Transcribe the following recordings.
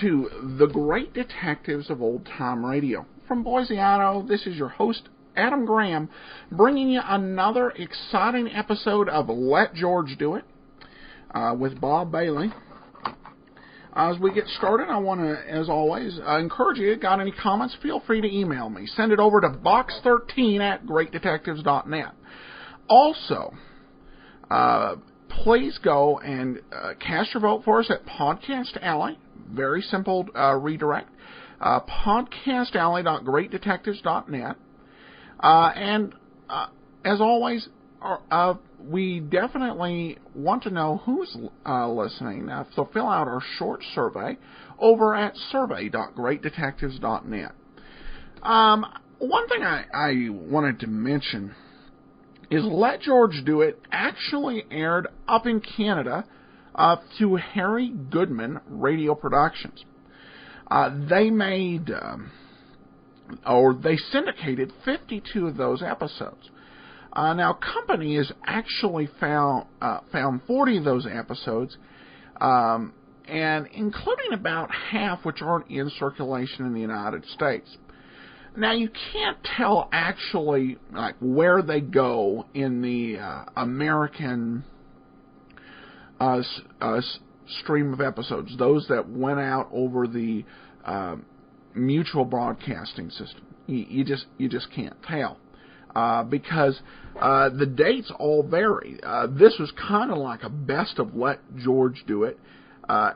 to The Great Detectives of Old Time Radio. From Boise, Idaho, this is your host, Adam Graham, bringing you another exciting episode of Let George Do It with Bob Bailey. As we get started, I want to, as always, encourage you, got any comments, feel free to email me. Send it over to box13@greatdetectives.net. Also, please go and cast your vote for us at Podcast Alley. Very simple redirect. Podcastalley.greatdetectives.net. And as always, we definitely want to know who's listening. So fill out our short survey over at survey.greatdetectives.net. One thing I wanted to mention is Let George Do It actually aired up in Canada through Harry Goodman Radio Productions. They made, they syndicated 52 of those episodes. Now, Company has actually found 40 of those episodes, and including about half which aren't in circulation in the United States. Now, you can't tell actually like where they go in the American stream of episodes, those that went out over the mutual broadcasting system. You just can't tell because the dates all vary. This was kind of like a best of Let George Do It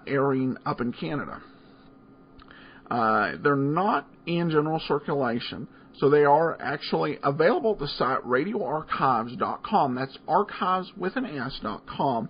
airing up in Canada. They're not in general circulation, so they are actually available at the site radioarchives.com. That's archives with an S.com.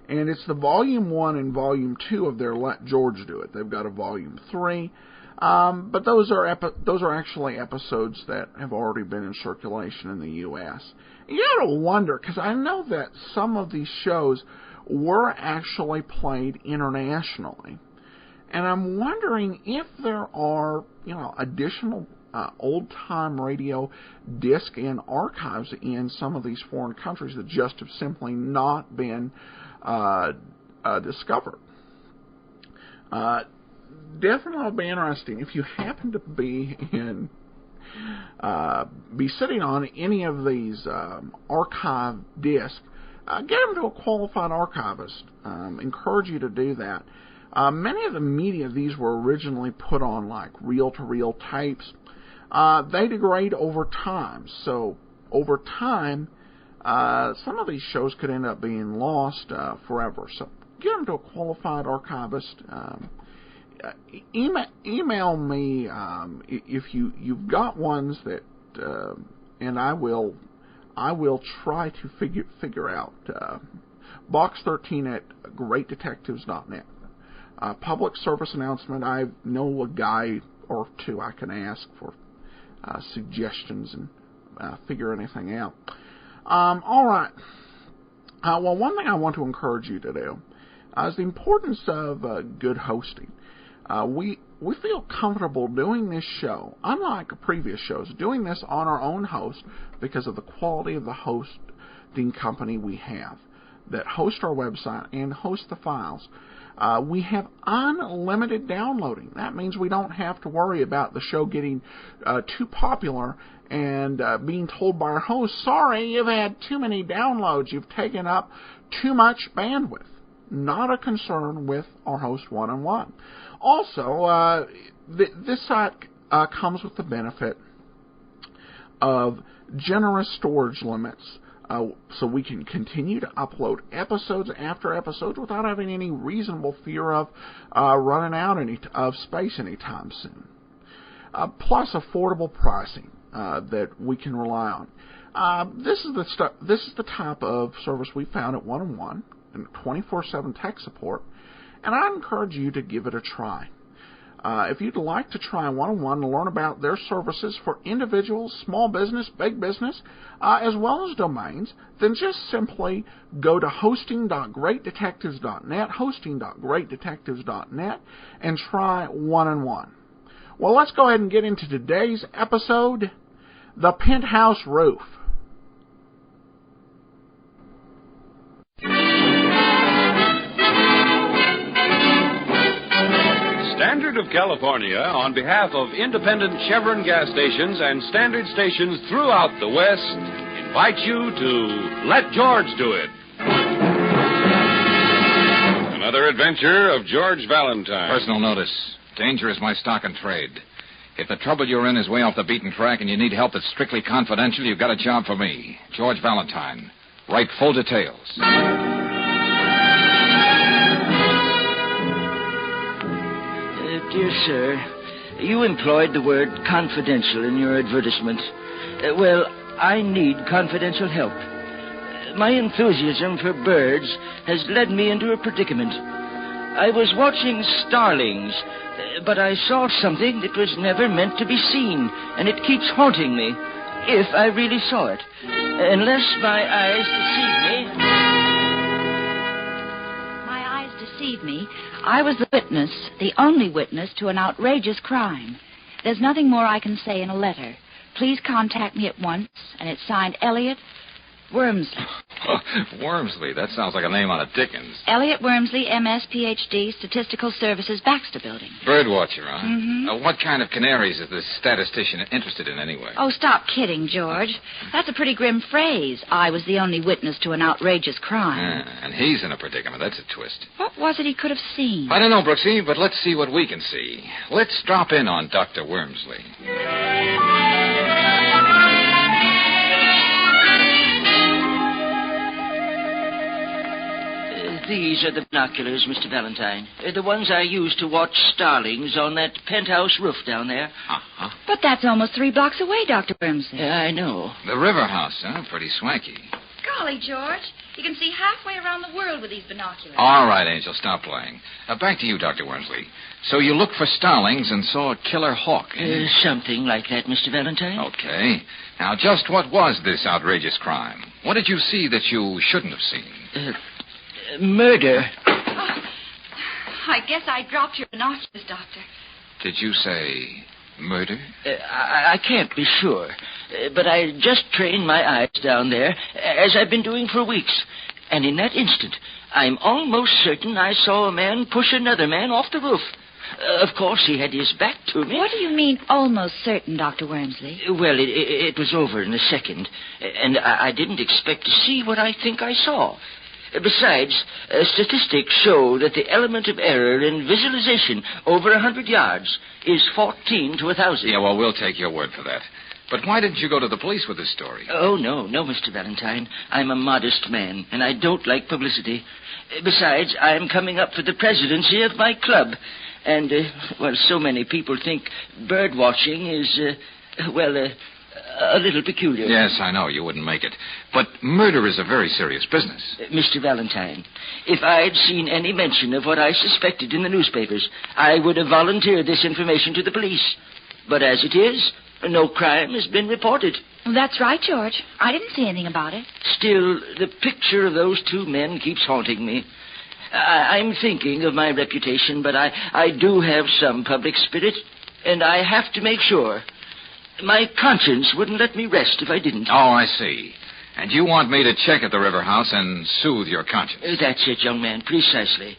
And it's the Volume 1 and Volume 2 of their Let George Do It. They've got a Volume 3. But those are actually episodes that have already been in circulation in the U.S. You gotta wonder, because I know that some of these shows were actually played internationally. And I'm wondering if there are, additional old-time radio disc and archives in some of these foreign countries that just have simply not been discovered. Definitely be interesting if you happen to be sitting on any of these archive discs. Get them to a qualified archivist. Encourage you to do that. Many of the media, these were originally put on like reel-to-reel tapes. They degrade over time. So over time, some of these shows could end up being lost forever. So get them to a qualified archivist. Email me if you've got ones that, and I will try to figure out. Box13@greatdetectives.net. Public service announcement. I know a guy or two I can ask for suggestions and figure anything out. All right. Well, one thing I want to encourage you to do is the importance of good hosting. We feel comfortable doing this show, unlike previous shows, doing this on our own host because of the quality of the hosting company we have that host our website and host the files. We have unlimited downloading. That means we don't have to worry about the show getting too popular and being told by our host, sorry, you've had too many downloads, you've taken up too much bandwidth. Not a concern with our host one-on-one. Also, this site comes with the benefit of generous storage limits, so we can continue to upload episodes after episodes without having any reasonable fear of running out of space anytime soon. Plus affordable pricing that we can rely on. This is the type of service we found at One-on-One and 24/7 tech support, and I encourage you to give it a try. If you'd like to try One-on-One and learn about their services for individuals, small business, big business, as well as domains, then just simply go to hosting.greatdetectives.net, hosting.greatdetectives.net, and try One-on-One. Well, let's go ahead and get into today's episode, The Penthouse Roof. Standard of California, on behalf of independent Chevron gas stations and standard stations throughout the West, invites you to Let George Do It. Another adventure of George Valentine. Personal notice. Danger is my stock and trade. If the trouble you're in is way off the beaten track and you need help that's strictly confidential, you've got a job for me, George Valentine. Write full details. Dear sir, you employed the word confidential in your advertisement. Well, I need confidential help. My enthusiasm for birds has led me into a predicament. I was watching starlings, but I saw something that was never meant to be seen, and it keeps haunting me, if I really saw it. Unless my eyes deceive me... My eyes deceive me. I was the witness, the only witness to an outrageous crime. There's nothing more I can say in a letter. Please contact me at once, and it's signed Elliot Wormsley. Wormsley? That sounds like a name out of Dickens. Elliot Wormsley, MS, PhD, Statistical Services, Baxter Building. Birdwatcher, huh? Mm-hmm. What kind of canaries is this statistician interested in anyway? Oh, stop kidding, George. That's a pretty grim phrase. I was the only witness to an outrageous crime. Yeah, and he's in a predicament. That's a twist. What was it he could have seen? I don't know, Brooksy, but let's see what we can see. Let's drop in on Dr. Wormsley. These are the binoculars, Mr. Valentine. The ones I used to watch starlings on that penthouse roof down there. Uh-huh. But that's almost 3 blocks away, Dr. Wormsley. Yeah, I know. The river house, huh? Pretty swanky. Golly, George. You can see halfway around the world with these binoculars. All right, Angel, stop playing. Back to you, Dr. Wormsley. So you looked for starlings and saw a killer hawk, eh? Something like that, Mr. Valentine. Okay. Now, just what was this outrageous crime? What did you see that you shouldn't have seen? Murder. Oh, I guess I dropped your binoculars, Doctor. Did you say murder? I can't be sure. But I just trained my eyes down there, as I've been doing for weeks. And in that instant, I'm almost certain I saw a man push another man off the roof. Of course, he had his back to me. What do you mean, almost certain, Dr. Wormsley? Well, it was over in a second. And I didn't expect to see what I think I saw. Besides, statistics show that the element of error in visualization over 100 yards is 14 to 1,000. Yeah, well, we'll take your word for that. But why didn't you go to the police with this story? Oh, no, Mr. Valentine. I'm a modest man, and I don't like publicity. Besides, I'm coming up for the presidency of my club. And, so many people think bird watching is, a little peculiar. Yes, I know. You wouldn't make it. But murder is a very serious business. Mr. Valentine, if I'd seen any mention of what I suspected in the newspapers, I would have volunteered this information to the police. But as it is, no crime has been reported. Well, that's right, George. I didn't see anything about it. Still, the picture of those 2 men keeps haunting me. I'm thinking of my reputation, but I do have some public spirit, and I have to make sure. My conscience wouldn't let me rest if I didn't. Oh, I see. And you want me to check at the river house and soothe your conscience? That's it, young man, precisely.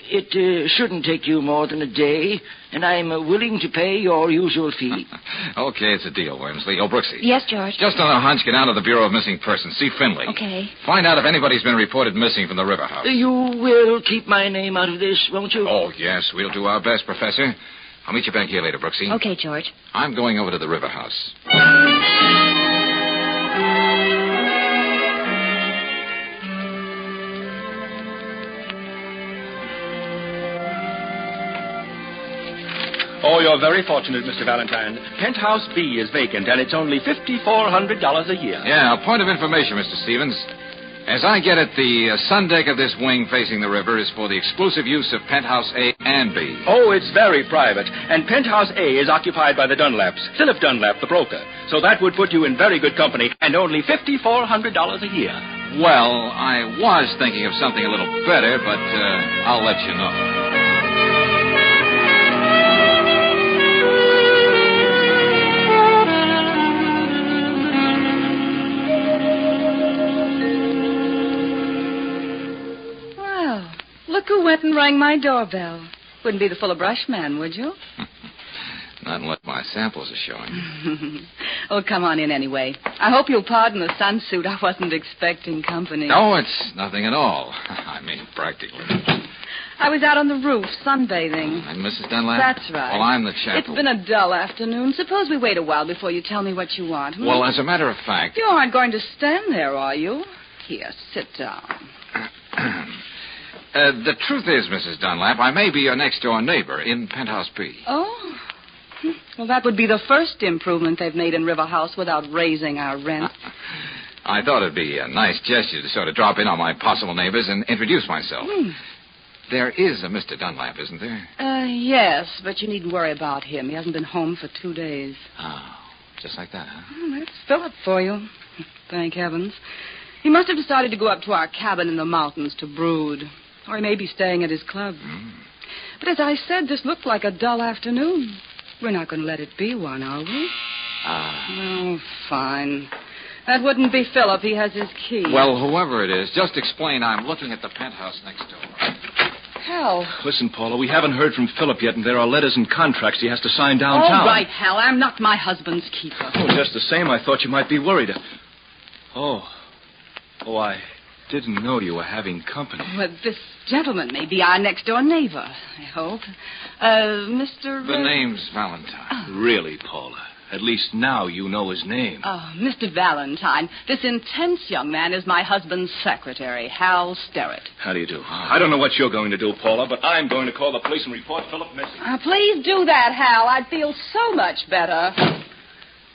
It shouldn't take you more than a day, and I'm willing to pay your usual fee. Okay, it's a deal, Wormsley. Oh, Brooksy. Yes, George. Just on a hunch, get down to the Bureau of Missing Persons. See Finley. Okay. Find out if anybody's been reported missing from the river house. You will keep my name out of this, won't you? Oh, yes, we'll do our best, Professor. I'll meet you back here later, Brooksy. Okay, George. I'm going over to the river house. Oh, you're very fortunate, Mr. Valentine. Penthouse B is vacant, and it's only $5,400 a year. Yeah, a point of information, Mr. Stevens. As I get it, the sun deck of this wing facing the river is for the exclusive use of Penthouse A and B. Oh, it's very private. And Penthouse A is occupied by the Dunlaps, Philip Dunlap, the broker. So that would put you in very good company, and only $5,400 a year. Well, I was thinking of something a little better, but I'll let you know. Look who went and rang my doorbell. Wouldn't be the full of brush man, would you? Not unless my samples are showing. Oh, come on in anyway. I hope you'll pardon the sunsuit. I wasn't expecting company. No, it's nothing at all. I mean, practically. I was out on the roof sunbathing. And Mrs. Dunlap? That's right. Well, I'm the chap. It's been a dull afternoon. Suppose we wait a while before you tell me what you want. Well, as a matter of fact... You aren't going to stand there, are you? Here, sit down. The truth is, Mrs. Dunlap, I may be your next-door neighbor in Penthouse B. Oh? Well, that would be the first improvement they've made in River House without raising our rent. I thought it'd be a nice gesture to sort of drop in on my possible neighbors and introduce myself. There is a Mr. Dunlap, isn't there? Yes, but you needn't worry about him. He hasn't been home for 2 days. Oh, just like that, huh? That's Philip for you. Thank heavens. He must have decided to go up to our cabin in the mountains to brood. Or he may be staying at his club. But as I said, this looked like a dull afternoon. We're not going to let it be one, are we? Oh, fine. That wouldn't be Philip. He has his key. Well, whoever it is, just explain I'm looking at the penthouse next door. Hal. Listen, Paula, we haven't heard from Philip yet, and there are letters and contracts he has to sign downtown. All right, Hal. I'm not my husband's keeper. Oh, just the same, I thought you might be worried. Oh, I didn't know you were having company. Well, this gentleman may be our next-door neighbor, I hope. Mr... The name's Valentine. Really, Paula? At least now you know his name. Oh, Mr. Valentine, this intense young man is my husband's secretary, Hal Sterrett. How do you do? I don't know what you're going to do, Paula, but I'm going to call the police and report Philip missing. Please do that, Hal. I'd feel so much better.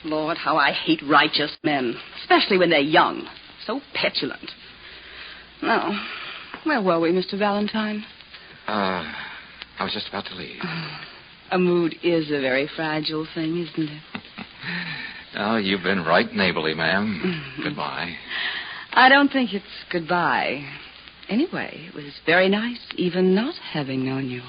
Lord, how I hate righteous men, especially when they're young. So petulant. Oh, where were we, Mr. Valentine? I was just about to leave. A mood is a very fragile thing, isn't it? Oh, you've been right neighborly, ma'am. Goodbye. I don't think it's goodbye. Anyway, it was very nice, even not having known you.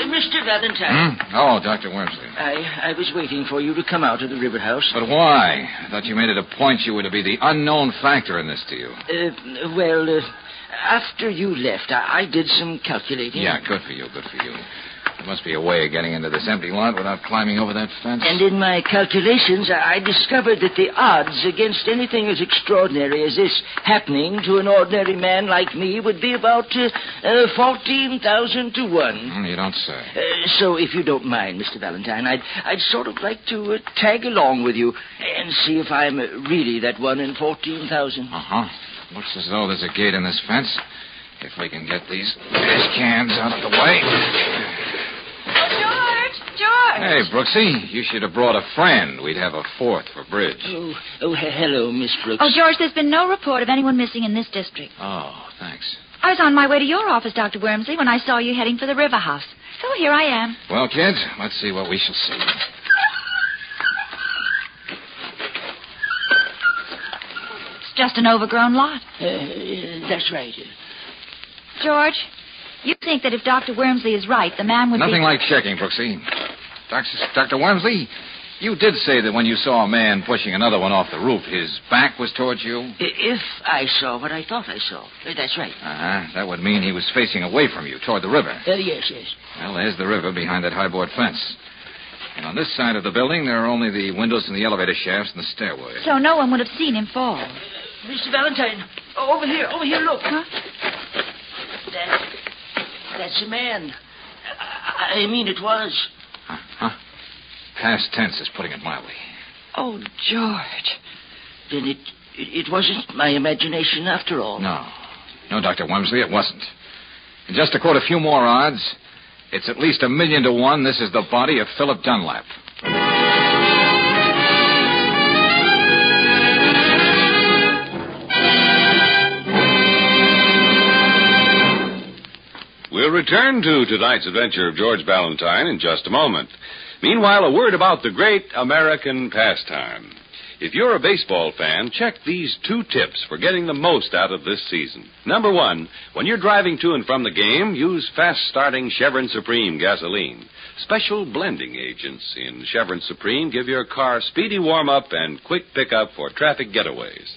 Mr. Valentine. Oh, Dr. Wormsley. I was waiting for you to come out of the River House. But why? I thought you made it a point you were to be the unknown factor in this deal. After you left, I did some calculating. Yeah, good for you. There must be a way of getting into this empty lot without climbing over that fence. And in my calculations, I discovered that the odds against anything as extraordinary as this happening to an ordinary man like me would be about 14,000 to 1. You don't say. So if you don't mind, Mr. Valentine, I'd sort of like to tag along with you and see if I'm really that 1 in 14,000. Uh-huh. Looks as though there's a gate in this fence. If we can get these fish cans out of the way. George! Hey, Brooksy, you should have brought a friend. We'd have a fourth for bridge. Hello, Miss Brooks. Oh, George, there's been no report of anyone missing in this district. Oh, thanks. I was on my way to your office, Dr. Wormsley, when I saw you heading for the River House. So here I am. Well, kids, let's see what we shall see. It's just an overgrown lot. That's right. George, you think that if Dr. Wormsley is right, the man would Nothing like checking, Brooksy. Dr. Wormsley, you did say that when you saw a man pushing another one off the roof, his back was towards you? If I saw what I thought I saw. That's right. Uh-huh. That would mean he was facing away from you, toward the river. Yes. Well, there's the river behind that high board fence. And on this side of the building, there are only the windows and the elevator shafts and the stairway. So no one would have seen him fall. Mr. Valentine, over here, look. Huh? That's a man. I mean, it was. Huh? Past tense is putting it mildly. Oh, George. Then it wasn't my imagination after all. No, Dr. Wormsley, it wasn't. And just to quote a few more odds, it's at least 1,000,000 to 1 this is the body of Philip Dunlap. We'll return to tonight's adventure of George Valentine in just a moment. Meanwhile, a word about the great American pastime. If you're a baseball fan, check these 2 tips for getting the most out of this season. Number 1, when you're driving to and from the game, use fast-starting Chevron Supreme gasoline. Special blending agents in Chevron Supreme give your car speedy warm-up and quick pickup for traffic getaways.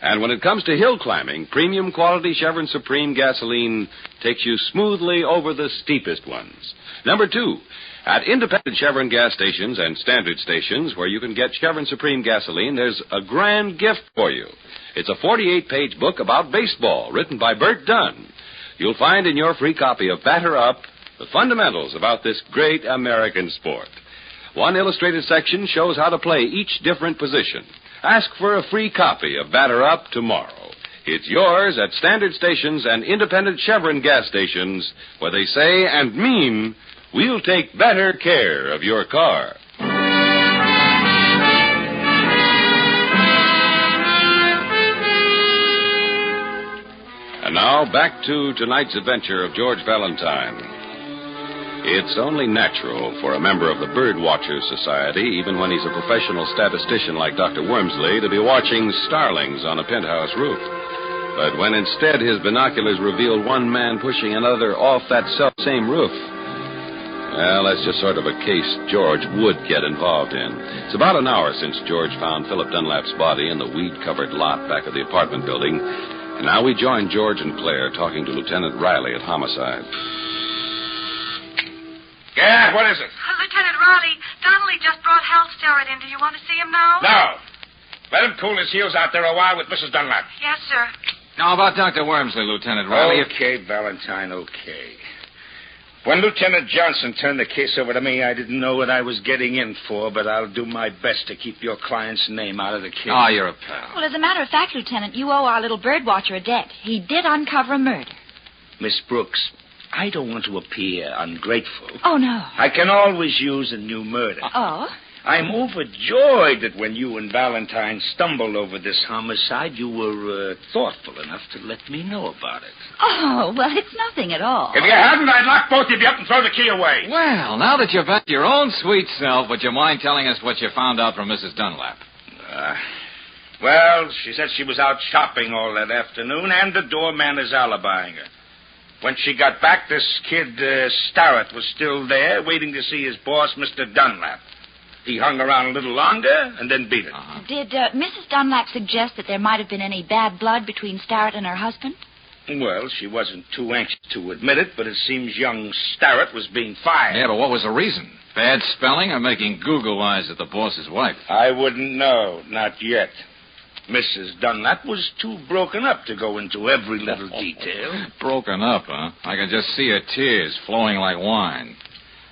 And when it comes to hill climbing, premium quality Chevron Supreme gasoline takes you smoothly over the steepest ones. Number 2, at independent Chevron gas stations and standard stations where you can get Chevron Supreme gasoline, there's a grand gift for you. It's a 48-page book about baseball written by Bert Dunn. You'll find in your free copy of Batter Up the fundamentals about this great American sport. One illustrated section shows how to play each different position. Ask for a free copy of Batter Up tomorrow. It's yours at standard stations and independent Chevron gas stations where they say and mean, we'll take better care of your car. And now, back to tonight's adventure of George Valentine. It's only natural for a member of the Bird Watchers Society, even when he's a professional statistician like Dr. Wormsley, to be watching starlings on a penthouse roof. But when instead his binoculars reveal one man pushing another off that self-same roof, well, that's just sort of a case George would get involved in. It's about an hour since George found Philip Dunlap's body in the weed-covered lot back of the apartment building. And now we join George and Claire talking to Lieutenant Riley at Homicide. Yeah, what is it? Lieutenant Riley, Donnelly just brought Hal Starrett in. Do you want to see him now? No. Let him cool his heels out there a while with Mrs. Dunlap. Yes, sir. Now, about Dr. Wormsley, Lieutenant Riley. Okay, Valentine, okay. When Lieutenant Johnson turned the case over to me, I didn't know what I was getting in for, but I'll do my best to keep your client's name out of the case. Oh, you're a pal. Well, as a matter of fact, Lieutenant, you owe our little bird watcher a debt. He did uncover a murder. Miss Brooks, I don't want to appear ungrateful. Oh, no. I can always use a new murder. Oh? I'm overjoyed that when you and Valentine stumbled over this homicide, you were thoughtful enough to let me know about it. Oh, well, it's nothing at all. If you hadn't, I'd lock both of you up and throw the key away. Well, now that you're back to your own sweet self, would you mind telling us what you found out from Mrs. Dunlap? Well, she said she was out shopping all that afternoon, and the doorman is alibying her. When she got back, this kid, Starrett, was still there, waiting to see his boss, Mr. Dunlap. He hung around a little longer and then beat it. Uh-huh. Did Mrs. Dunlap suggest that there might have been any bad blood between Starrett and her husband? Well, she wasn't too anxious to admit it, but it seems young Starrett was being fired. Yeah, but what was the reason? Bad spelling or making Google eyes at the boss's wife? I wouldn't know, not yet. Mrs. Dunlap was too broken up to go into every little detail. Broken up, huh? I can just see her tears flowing like wine.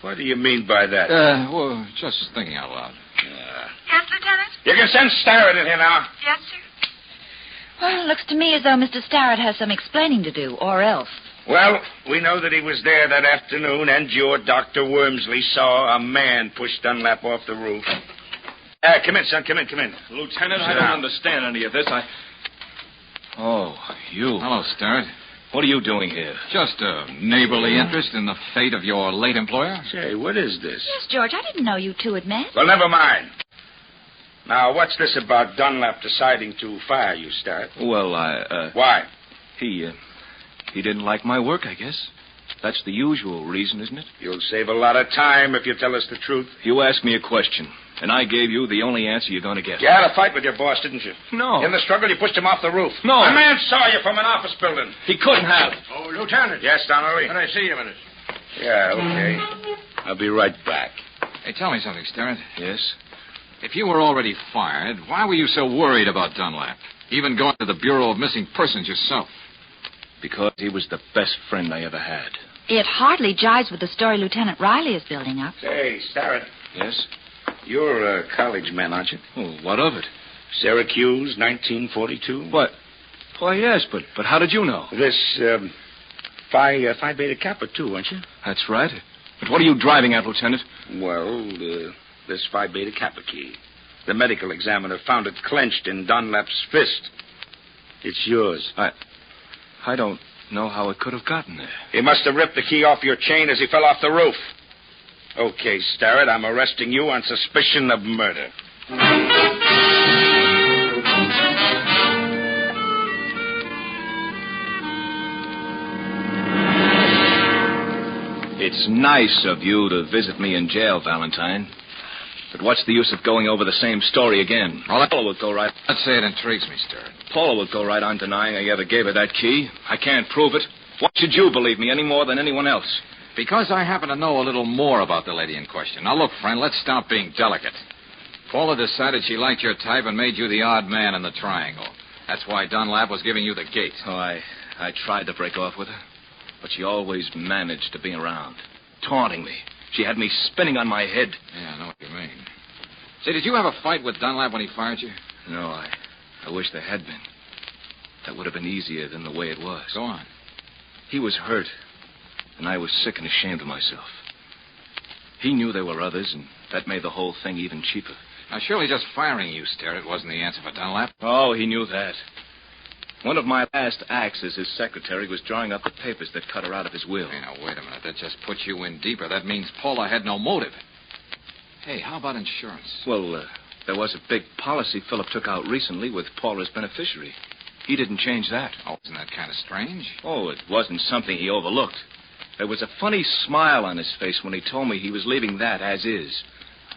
What do you mean by that? Well, just thinking out loud. Yes, Lieutenant? You can send Starrett in here now. Yes, sir. Well, it looks to me as though Mr. Starrett has some explaining to do, or else. Well, we know that he was there that afternoon, and your Dr. Wormsley saw a man push Dunlap off the roof. Come in, son. Come in. Lieutenant, I don't understand any of this. Oh, you. Hello, Starrett. What are you doing here? Just a neighborly interest in the fate of your late employer. Say, what is this? Yes, George, I didn't know you two had met. Well, never mind. Now, what's this about Dunlap deciding to fire you, Starrett? Well, Why? He didn't like my work, I guess. That's the usual reason, isn't it? You'll save a lot of time if you tell us the truth. You asked me a question, and I gave you the only answer you're going to get. You had a fight with your boss, didn't you? No. In the struggle, you pushed him off the roof. No. A man saw you from an office building. He couldn't have. Oh, Lieutenant. Yes, Donnelly. Can I see you a minute? Yeah, okay. I'll be right back. Hey, tell me something, Starrett. Yes? If you were already fired, why were you so worried about Dunlap? Even going to the Bureau of Missing Persons yourself? Because he was the best friend I ever had. It hardly jives with the story Lieutenant Riley is building up. Say, Starrett, Yes? you're a college man, aren't you? Oh, what of it? Syracuse, 1942. What? Why, yes, but how did you know? This, Phi Beta Kappa, too, aren't you? That's right. But what are you driving at, Lieutenant? Well, this Phi Beta Kappa key. The medical examiner found it clenched in Dunlap's fist. It's yours. I don't know how it could have gotten there. He must have ripped the key off your chain as he fell off the roof. Okay, Starrett, I'm arresting you on suspicion of murder. It's nice of you to visit me in jail, Valentine. But what's the use of going over the same story again? Well, Paula would go right... Let's say it intrigues me, Stewart. Paula would go right on denying I ever gave her that key. I can't prove it. Why should you believe me any more than anyone else? Because I happen to know a little more about the lady in question. Now, look, friend, let's stop being delicate. Paula decided she liked your type and made you the odd man in the triangle. That's why Dunlap was giving you the gate. Oh, I tried to break off with her, but she always managed to be around, taunting me. She had me spinning on my head. Yeah, I know what you mean. Say, did you have a fight with Dunlap when he fired you? No, I wish there had been. That would have been easier than the way it was. Go on. He was hurt, and I was sick and ashamed of myself. He knew there were others, and that made the whole thing even cheaper. Now, surely just firing you, Sterrett, wasn't the answer for Dunlap. Oh, he knew that. One of my last acts as his secretary was drawing up the papers that cut her out of his will. Hey, now, wait a minute. That just puts you in deeper. That means Paula had no motive. Hey, how about insurance? Well, there was a big policy Philip took out recently with Paula's beneficiary. He didn't change that. Oh, isn't that kind of strange? Oh, it wasn't something he overlooked. There was a funny smile on his face when he told me he was leaving that as is.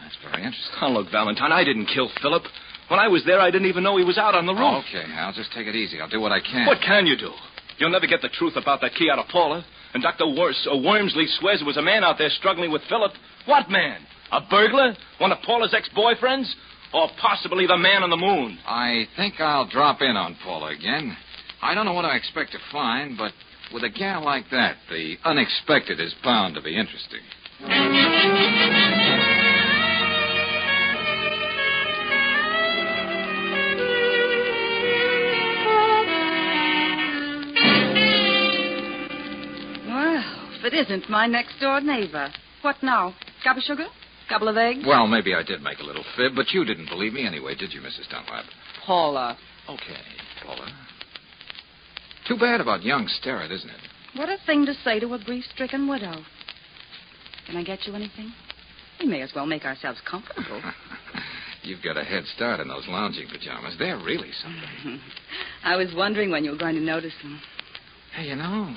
That's very interesting. Oh, look, Valentine, I didn't kill Philip. When I was there, I didn't even know he was out on the roof. Oh, okay, I'll just take it easy. I'll do what I can. What can you do? You'll never get the truth about that key out of Paula. And Dr. Wormsley swears there was a man out there struggling with Philip. What man? A burglar? One of Paula's ex-boyfriends? Or possibly the man on the moon? I think I'll drop in on Paula again. I don't know what I expect to find, but with a gal like that, the unexpected is bound to be interesting. It isn't my next-door neighbor. What now? Cup of sugar? Couple of eggs? Well, maybe I did make a little fib, but you didn't believe me anyway, did you, Mrs. Dunlap? Paula. Okay, Paula. Too bad about young Sterrett, isn't it? What a thing to say to a grief-stricken widow. Can I get you anything? We may as well make ourselves comfortable. You've got a head start in those lounging pajamas. They're really something. I was wondering when you were going to notice them. Hey, you know,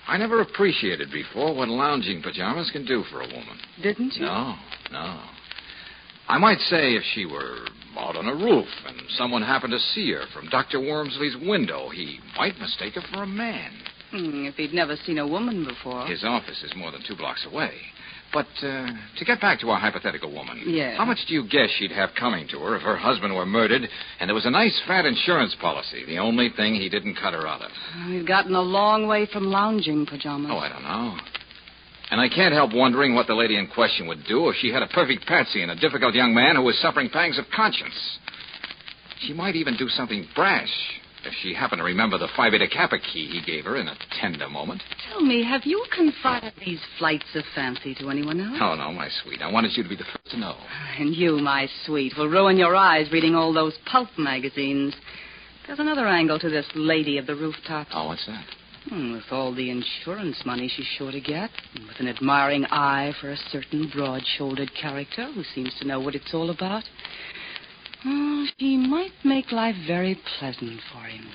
I never appreciated before what lounging pajamas can do for a woman. Didn't you? No. I might say if she were out on a roof and someone happened to see her from Dr. Wormsley's window, he might mistake her for a man. If he'd never seen a woman before. His office is more than 2 blocks away. But to get back to our hypothetical woman, yeah. How much do you guess she'd have coming to her if her husband were murdered and there was a nice fat insurance policy, the only thing he didn't cut her out of? We've gotten a long way from lounging pajamas. Oh, I don't know. And I can't help wondering what the lady in question would do if she had a perfect patsy and a difficult young man who was suffering pangs of conscience. She might even do something brash if she happened to remember the Phi Beta Kappa key he gave her in a tender moment. Tell me, have you confided these flights of fancy to anyone else? Oh, no, my sweet. I wanted you to be the first to know. And you, my sweet, will ruin your eyes reading all those pulp magazines. There's another angle to this lady of the rooftops. Oh, what's that? With all the insurance money she's sure to get, and with an admiring eye for a certain broad-shouldered character who seems to know what it's all about, she might make life very pleasant for him.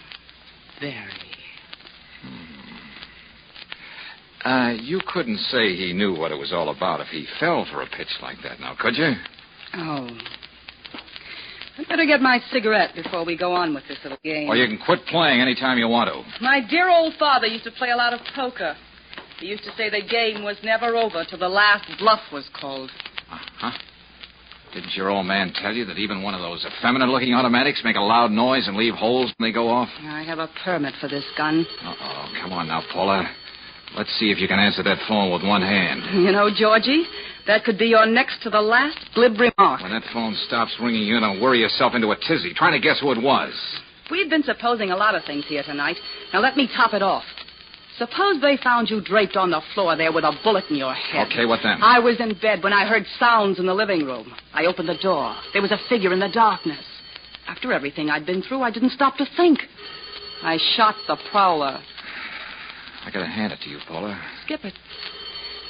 Very. You couldn't say he knew what it was all about if he fell for a pitch like that, now, could you? Oh. I'd better get my cigarette before we go on with this little game. Or you can quit playing any time you want to. My dear old father used to play a lot of poker. He used to say the game was never over till the last bluff was called. Uh-huh. Didn't your old man tell you that even one of those effeminate-looking automatics make a loud noise and leave holes when they go off? I have a permit for this gun. Uh-oh. Come on now, Paula. Let's see if you can answer that phone with one hand. You know, Georgie, that could be your next to the last glib remark. When that phone stops ringing, you don't worry yourself into a tizzy trying to guess who it was. We've been supposing a lot of things here tonight. Now, let me top it off. Suppose they found you draped on the floor there with a bullet in your head. Okay, what then? I was in bed when I heard sounds in the living room. I opened the door. There was a figure in the darkness. After everything I'd been through, I didn't stop to think. I shot the prowler. I gotta hand it to you, Paula. Skip it.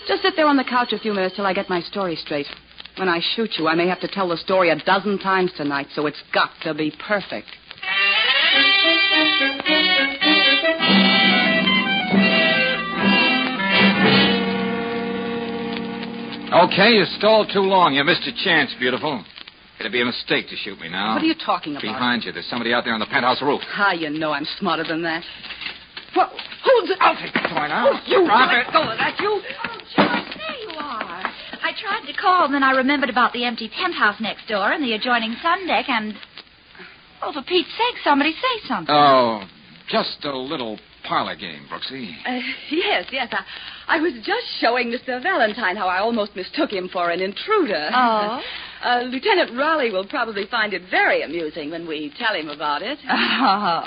Just sit there on the couch a few minutes till I get my story straight. When I shoot you, I may have to tell the story 12 times tonight, so it's got to be perfect. Okay, you stalled too long. You missed your chance, beautiful. It'd be a mistake to shoot me now. What are you talking about? Behind you. There's somebody out there on the penthouse roof. You know I'm smarter than that. Well, who's it? I'll take the toy now. Oh, you Drop let it. go of that, you. Oh, George, there you are. I tried to call, and then I remembered about the empty penthouse next door and the adjoining sun deck, and... Oh, for Pete's sake, somebody say something. Oh, just a little parlor game, Brooksy. Yes. I was just showing Mr. Valentine how I almost mistook him for an intruder. Oh? Lieutenant Raleigh will probably find it very amusing when we tell him about it. Oh,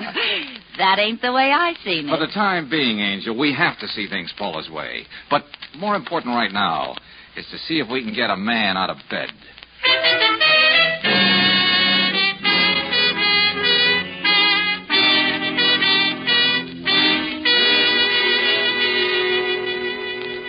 that ain't the way I seen it. For the time being, Angel, we have to see things Paula's way. But more important right now is to see if we can get a man out of bed.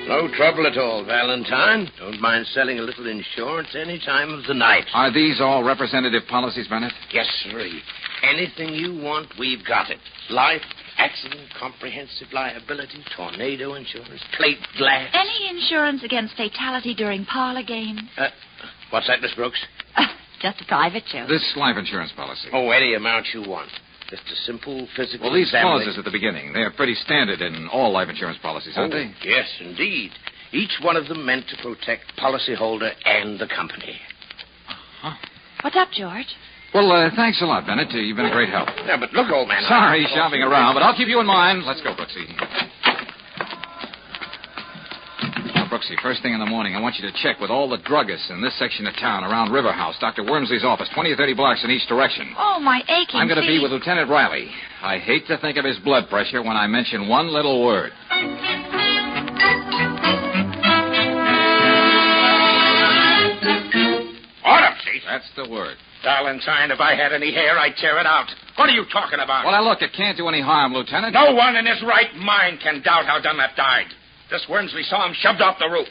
No trouble at all, Valentine. Don't mind selling a little insurance any time of the night. Are these all representative policies, Bennett? Yes, sirree. Anything you want, we've got it. Life, accident, comprehensive liability, tornado insurance, plate glass. Any insurance against fatality during parlor games? What's that, Miss Brooks? Just a private joke. This life insurance policy. Oh, any amount you want. Just a simple physical Well, these examination. clauses at the beginning, they're pretty standard in all life insurance policies, aren't they? Yes, indeed. Each one of them meant to protect policyholder and the company. What's up, George? Well, thanks a lot, Bennett. You've been a great help. Yeah, but look, old man. Sorry, shopping around, but I'll keep you in mind. Let's go, Brooksy. Now, Brooksy, first thing in the morning, I want you to check with all the druggists in this section of town around River House, Dr. Wormsley's office, 20 or 30 blocks in each direction. Oh, my aching I'm going to be feet. with Lieutenant Riley. I hate to think of his blood pressure when I mention one little word. Autopsy? That's the word. Valentine, if I had any hair, I'd tear it out. What are you talking about? Well, now, look, it can't do any harm, Lieutenant. No one in his right mind can doubt how Dunlap died. This Wormsley saw him shoved off the roof.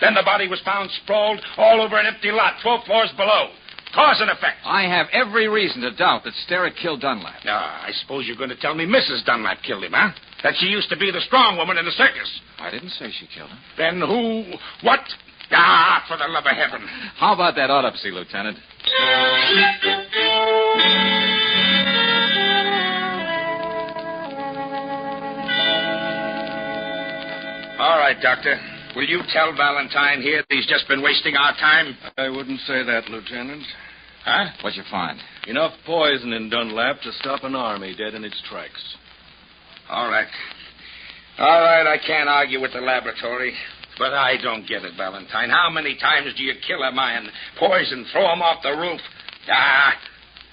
Then the body was found sprawled all over an empty lot 12 floors below. Cause and effect. I have every reason to doubt that Sterrett killed Dunlap. I suppose you're going to tell me Mrs. Dunlap killed him, huh? That she used to be the strong woman in the circus. I didn't say she killed him. Then who? What? For the love of heaven. How about that autopsy, Lieutenant? All right, Doctor. Will you tell Valentine here that he's just been wasting our time? I wouldn't say that, Lieutenant. Huh? What'd you find? Enough poison in Dunlap to stop an army dead in its tracks. All right. I can't argue with the laboratory. But I don't get it, Valentine. How many times do you kill a man, poison, throw him off the roof?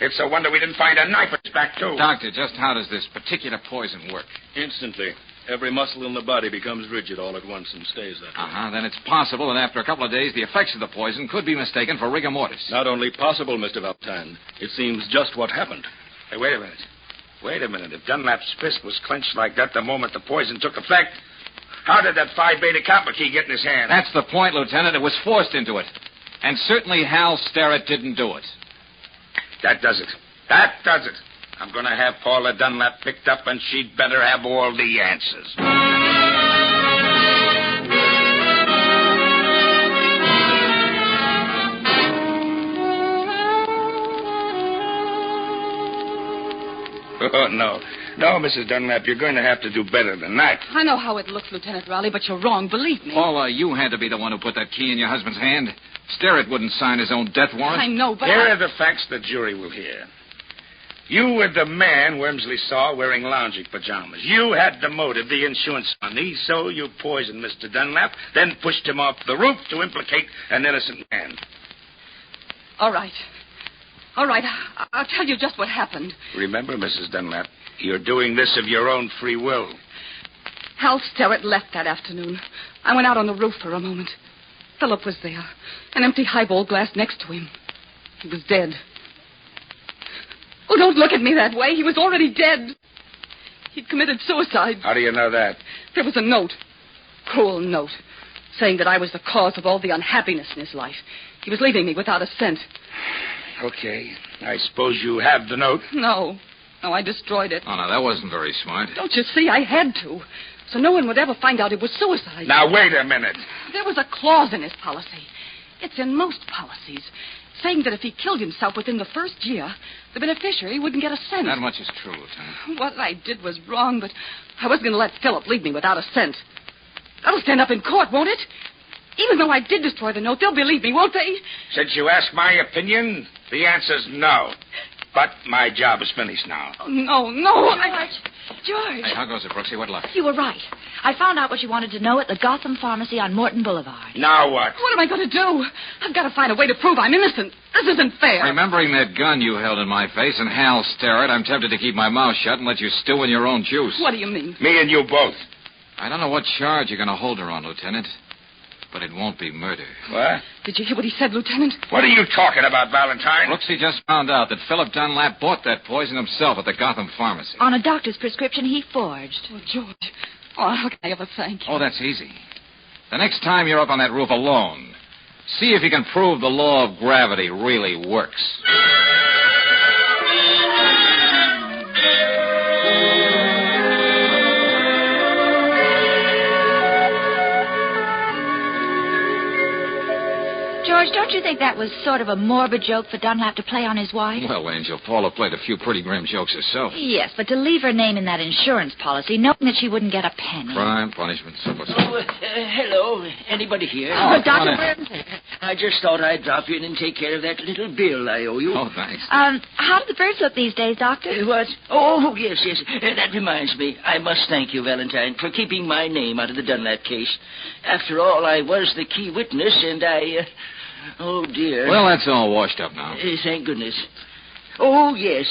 It's a wonder we didn't find a knife at his back, too. Doctor, just how does this particular poison work? Instantly. Every muscle in the body becomes rigid all at once and stays that way. Then it's possible that after a couple of days, the effects of the poison could be mistaken for rigor mortis. Not only possible, Mr. Valentine. It seems just what happened. Hey, wait a minute. If Dunlap's fist was clenched like that the moment the poison took effect, how did that Phi Beta Kappa key get in his hand? That's the point, Lieutenant. It was forced into it. And certainly Hal Sterrett didn't do it. That does it. I'm going to have Paula Dunlap picked up, and she'd better have all the answers. Oh, no. No, Mrs. Dunlap, you're going to have to do better than that. I know how it looks, Lieutenant Raleigh, but you're wrong, believe me. Paula, you had to be the one who put that key in your husband's hand. Sterrett wouldn't sign his own death warrant. I know, but Here are the facts the jury will hear. You were the man Wormsley saw wearing lounging pajamas. You had the motive, the insurance money, so you poisoned Mr. Dunlap, then pushed him off the roof to implicate an innocent man. All right. I'll tell you just what happened. Remember, Mrs. Dunlap, you're doing this of your own free will. Hal Sterrett left that afternoon. I went out on the roof for a moment. Philip was there, an empty highball glass next to him. He was dead. Oh, don't look at me that way. He was already dead. He'd committed suicide. How do you know that? There was a note, cruel note, saying that I was the cause of all the unhappiness in his life. He was leaving me without a cent. Okay. I suppose you have the note. No. Oh, I destroyed it. Oh, no, that wasn't very smart. Don't you see? I had to. So no one would ever find out it was suicide. Now, wait a minute. There was a clause in his policy. It's in most policies, saying that if he killed himself within the first year, the beneficiary wouldn't get a cent. That much is true, Lieutenant. What I did was wrong, but I wasn't going to let Philip leave me without a cent. That'll stand up in court, won't it? Even though I did destroy the note, they'll believe me, won't they? Since you asked my opinion, the answer's no. But my job is finished now. Oh, no. George. Hey, how goes it, Brooksy? What luck? You were right. I found out what you wanted to know at the Gotham Pharmacy on Morton Boulevard. Now what? What am I going to do? I've got to find a way to prove I'm innocent. This isn't fair. Remembering that gun you held in my face and Hal Starrett, I'm tempted to keep my mouth shut and let you stew in your own juice. What do you mean? Me and you both. I don't know what charge you're going to hold her on, Lieutenant, but it won't be murder. What? Did you hear what he said, Lieutenant? What are you talking about, Valentine? Brooksy just found out that Philip Dunlap bought that poison himself at the Gotham Pharmacy. On a doctor's prescription he forged. Oh, George. Oh, how can I ever thank you? Oh, that's easy. The next time you're up on that roof alone, see if you can prove the law of gravity really works. George, don't you think that was sort of a morbid joke for Dunlap to play on his wife? Well, Angel, Paula played a few pretty grim jokes herself. Yes, but to leave her name in that insurance policy, knowing that she wouldn't get a penny. Crime, punishment, so forth. Hello. Anybody here? Oh, Dr. come on Burns. I just thought I'd drop in and take care of that little bill I owe you. Oh, thanks. How do the birds look these days, Doctor? What? Oh, yes. That reminds me. I must thank you, Valentine, for keeping my name out of the Dunlap case. After all, I was the key witness, and oh, dear. Well, that's all washed up now. Thank goodness. Oh, yes.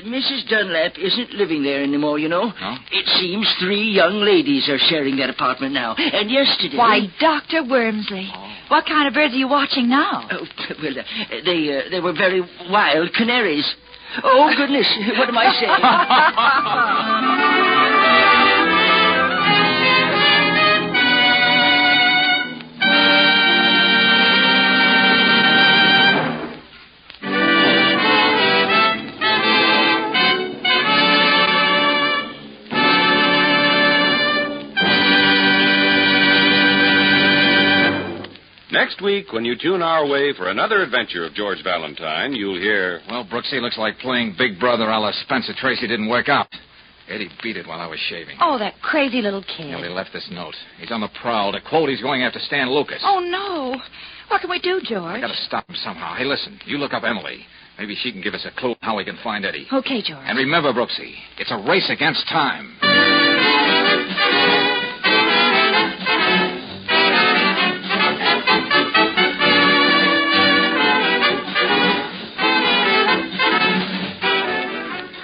Mrs. Dunlap isn't living there anymore, you know. No? It seems 3 young ladies are sharing that apartment now. And yesterday... Why, Dr. Wormsley. What kind of birds are you watching now? Oh, well, they were very wild canaries. Oh, goodness. What am I saying? Next week, when you tune our way for another adventure of George Valentine, you'll hear... Well, Brooksy, looks like playing Big Brother a la Spencer Tracy didn't work out. Eddie beat it while I was shaving. Oh, that crazy little kid. He left this note. He's on the prowl. To quote, he's going after Stan Lucas. Oh, no. What can we do, George? I gotta stop him somehow. Hey, listen, you look up Emily. Maybe she can give us a clue how we can find Eddie. Okay, George. And remember, Brooksy, it's a race against time.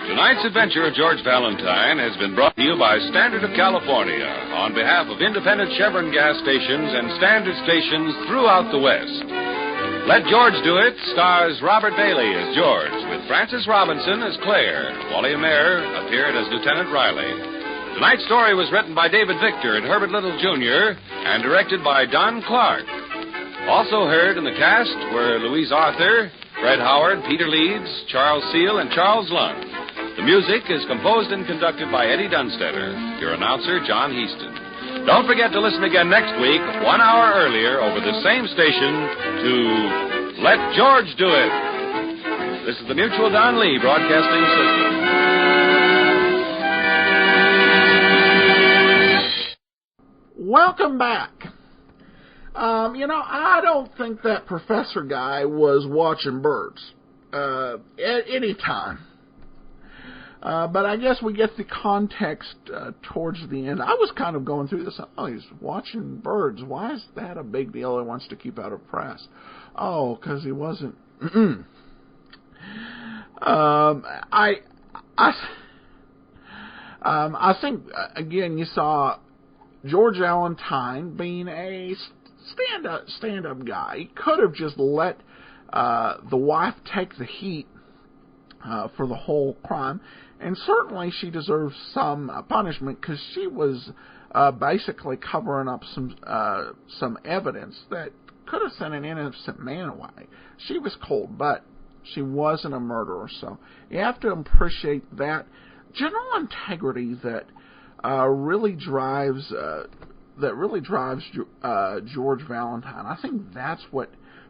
Tonight's adventure of George Valentine has been brought to you by Standard of California on behalf of independent Chevron gas stations and Standard stations throughout the West. Let George Do It stars Robert Bailey as George, with Frances Robinson as Claire. Wally Mayer appeared as Lieutenant Riley. Tonight's story was written by David Victor and Herbert Little, Jr., and directed by Don Clark. Also heard in the cast were Louise Arthur, Fred Howard, Peter Leeds, Charles Seal, and Charles Lund. The music is composed and conducted by Eddie Dunstetter. Your announcer, John Heaston. Don't forget to listen again next week, 1 hour earlier, over the same station, to Let George Do It. This is the Mutual Don Lee Broadcasting System. Welcome back. I don't think that professor guy was watching birds at any time. But I guess we get the context towards the end. I was kind of going through this. Oh, he's watching birds. Why is that a big deal? He wants to keep out of press. Oh, because he wasn't. I think again you saw George Valentine being a stand-up guy. He could have just let the wife take the heat for the whole crime. And certainly she deserves some punishment because she was basically covering up some evidence that could have sent an innocent man away. She was cold, but She wasn't a murderer. So you have to appreciate that general integrity that really drives George Valentine. I think that's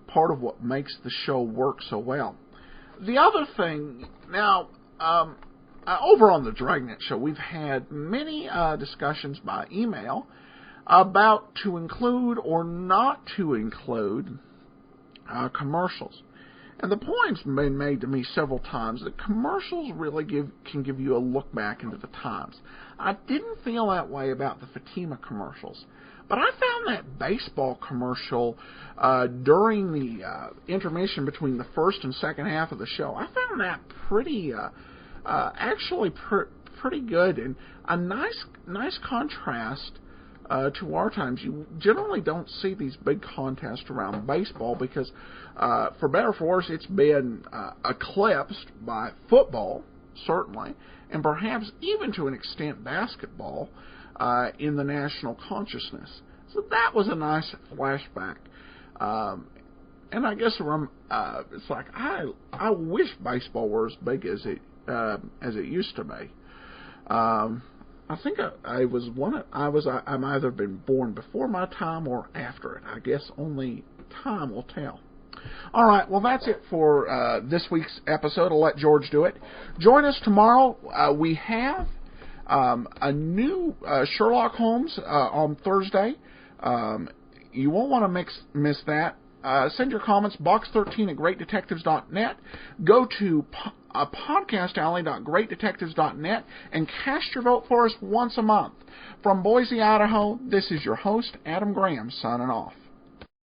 part of what makes the show work so well. The other thing, now, over on the Dragnet Show, we've had many discussions by email about to include or not to include commercials. And the point's been made to me several times that commercials really can give you a look back into the times. I didn't feel that way about the Fatima commercials, but I found that baseball commercial during the intermission between the first and second half of the show, I found that pretty good and a nice contrast to our times. You generally don't see these big contests around baseball because, for better or for worse, it's been eclipsed by football, certainly, and perhaps even to an extent basketball in the national consciousness. So that was a nice flashback. And I guess it's like I wish baseball were as big as it used to be. I think I'm either been born before my time or after it. I guess only time will tell. All right, well, that's it for this week's episode. I'll let George do it. Join us tomorrow. We have a new Sherlock Holmes on Thursday. You won't want to miss that. Send your comments, box13@greatdetectives.net. Go to podcastalley.greatdetectives.net and cast your vote for us once a month. From Boise, Idaho, this is your host, Adam Graham, signing off.